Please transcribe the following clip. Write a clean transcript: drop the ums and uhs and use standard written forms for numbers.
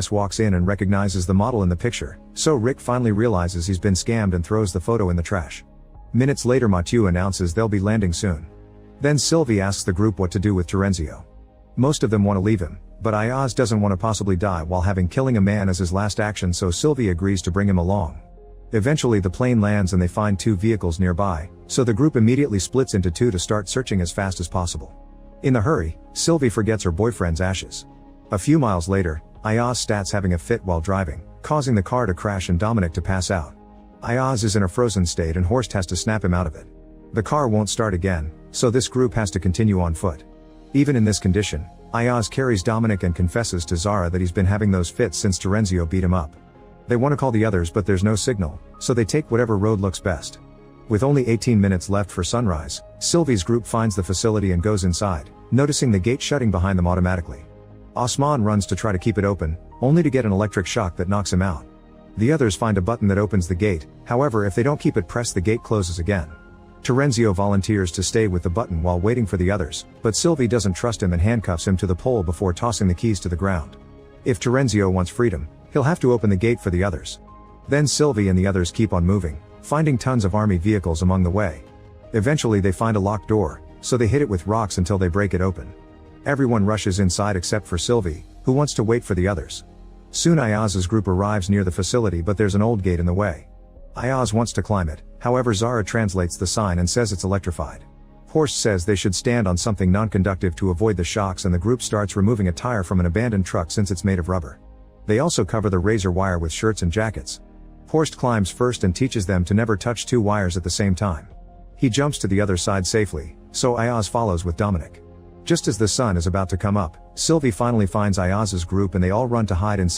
walks in and recognizes the model in the picture, so Rick finally realizes he's been scammed and throws the photo in the trash. Minutes later, Mathieu announces they'll be landing soon. Then Sylvie asks the group what to do with Terenzio. Most of them want to leave him, but Ayaz doesn't want to possibly die while having killing a man as his last action, so Sylvie agrees to bring him along. Eventually the plane lands and they find 2 vehicles nearby, so the group immediately splits into 2 to start searching as fast as possible. In the hurry, Sylvie forgets her boyfriend's ashes. A few miles later, Ayaz starts having a fit while driving, causing the car to crash and Dominic to pass out. Ayaz is in a frozen state and Horst has to snap him out of it. The car won't start again, so this group has to continue on foot. Even in this condition, Ayaz carries Dominic and confesses to Zara that he's been having those fits since Terenzio beat him up. They want to call the others but there's no signal, so they take whatever road looks best. With only 18 minutes left for sunrise, Sylvie's group finds the facility and goes inside, noticing the gate shutting behind them automatically. Osman runs to try to keep it open, only to get an electric shock that knocks him out. The others find a button that opens the gate, however if they don't keep it pressed the gate closes again. Terenzio volunteers to stay with the button while waiting for the others, but Sylvie doesn't trust him and handcuffs him to the pole before tossing the keys to the ground. If Terenzio wants freedom, he'll have to open the gate for the others. Then Sylvie and the others keep on moving, finding tons of army vehicles along the way. Eventually they find a locked door, so they hit it with rocks until they break it open. Everyone rushes inside except for Sylvie, who wants to wait for the others. Soon Ayaz's group arrives near the facility but there's an old gate in the way. Ayaz wants to climb it, however Zara translates the sign and says it's electrified. Horst says they should stand on something non-conductive to avoid the shocks and the group starts removing a tire from an abandoned truck since it's made of rubber. They also cover the razor wire with shirts and jackets. Horst climbs first and teaches them to never touch 2 wires at the same time. He jumps to the other side safely, so Ayaz follows with Dominic. Just as the sun is about to come up, Sylvie finally finds Ayaz's group and they all run to hide inside